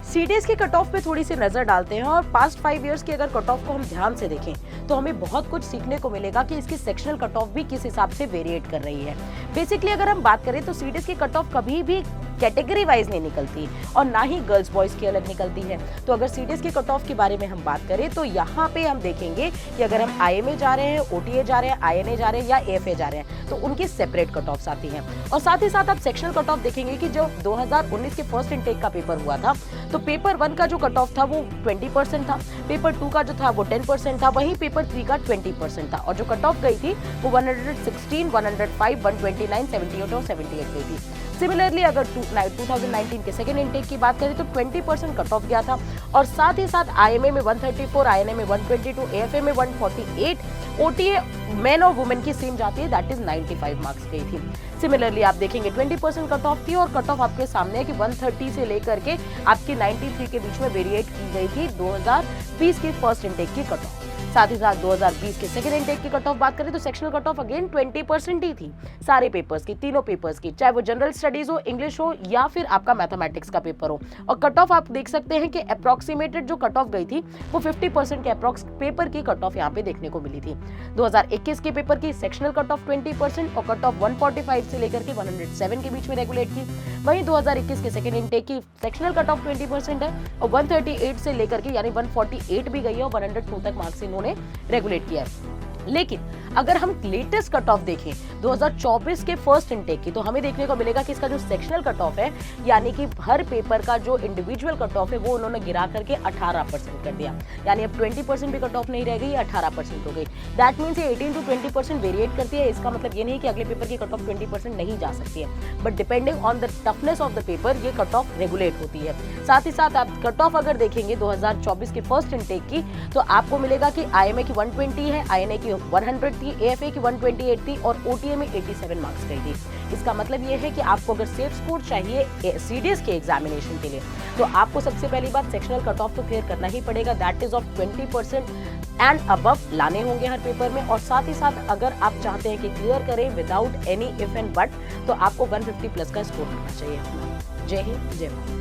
CDS के cut off पे थोड़ी सी नजर डालते हैं और पास्ट 5 इयर्स की अगर कट ऑफ को हम ध्यान से देखें तो हमें बहुत कुछ सीखने को मिलेगा कि इसकी सेक्शनल कट ऑफ भी किस हिसाब से वेरिएट कर रही है। बेसिकली अगर हम बात करें तो सीडीएस की कट ऑफ कभी भी कैटेगरी वाइज नहीं निकलती और ना ही गर्ल्स बॉयज की अलग निकलती है। तो अगर सीडीएस के कट ऑफ के बारे में हम बात करें तो यहाँ पे हम देखेंगे कि अगर हम आईएमए जा रहे हैं, ओटीए जा रहे हैं, आईएनए जा रहे हैं या एएफए जा रहे हैं तो उनकी सेपरेट कट ऑफ्स आती हैं। और साथ ही साथ आप सेक्शनल कट ऑफ देखेंगे कि जो 2019 के फर्स्ट इनटेक का पेपर हुआ था तो पेपर 1 का जो कट ऑफ था वो 20% था, पेपर 2 का जो था वो 10% था, वहीं पेपर 3 का 20% था और जो कट ऑफ गई थी वो 116, 105, 129, 78 और 78 गई थी। सिमिलरली अगर 2019 के सेकेंड इनटेक की बात करें तो 20% कट ऑफ गया था और साथ ही साथ आईएमए में 134, आईएनए में 122, एएफए में 148, ओटीए मेन और वुमेन की सेम जाती है दैट इज 95 मार्क्स गई थी। सिमिलरली आप देखेंगे 20% कट ऑफ थी और कट ऑफ आपके सामने है कि 130 से लेकर के आपकी 93 के बीच में वेरिएट की गई थी 2020 की फर्स्ट इनटेक की कट ऑफ। साथ ही साथ 2020 के सेकेंड इनटेक की कट ऑफ बात करें तो सेक्शनल कट ऑफ अगेन 20% ही थी सारे पेपर्स की, तीनों पेपर्स की, चाहे वो जनरल स्टडीज हो, इंग्लिश हो या फिर आपका मैथमेटिक्स का पेपर हो। और कट ऑफ आप देख सकते हैं कि अप्रॉक्सीमेटेड जो कट ऑफ गई थी वो 50% के अप्रॉक्स पेपर की कट ऑफ यहाँ पे देखने को मिली थी। 2021 के पेपर की सेक्शनल कट ऑफ 20% और कट ऑफ 145 से लेकर के 107 के बीच में रेगुलेट की। वहीं 2021 के सेकेंड इनटेक की सेक्शनल कट ऑफ 20% है और 138 से लेकर के यानी 148 भी गई है और 102 तक मार्क्स इन्होंने रेगुलेट किया है। लेकिन अगर हम लेटेस्ट कट ऑफ देखें 2024 के फर्स्ट इनटेक की तो हमें देखने को मिलेगा कि इसका जो सेक्शनल कट ऑफ है यानी कि हर पेपर का जो इंडिविजुअल कट ऑफ है वो उन्होंने गिरा करके 18% कर दिया, यानी अब 20% भी कट ऑफ नहीं रह गई, 18% हो गई। दैट मीन्स ये 18 to 20% वेरिएट करती है। इसका मतलब ये नहीं कि अगले पेपर की कट ऑफ 20% नहीं जा सकती है, but depending on the toughness of the paper ये कट ऑफ रेगुलेट होती है। साथ ही साथ आप कट ऑफ अगर देखेंगे 2024 के फर्स्ट इनटेक की तो आपको मिलेगा कि आईएमए की 120 है, आईएनए की 100 थी, एएफए की 128 थी और ओटीए में 87 मार्क्स गई थी। इसका मतलब ये है कि आपको अगर सेफ स्कोर चाहिए सीडीएस के एग्जामिनेशन के लिए तो आपको सबसे पहली बात सेक्शनल कट ऑफ तो क्लियर करना ही पड़ेगा, that is of 20% and above लाने होंगे हर पेपर में। और साथ ही साथ अगर आप चाहते हैं कि क्लियर करें without any if and but तो आपको 150 प्लस का स्कोर करना चाहिए। जय हिंद, जय भारत।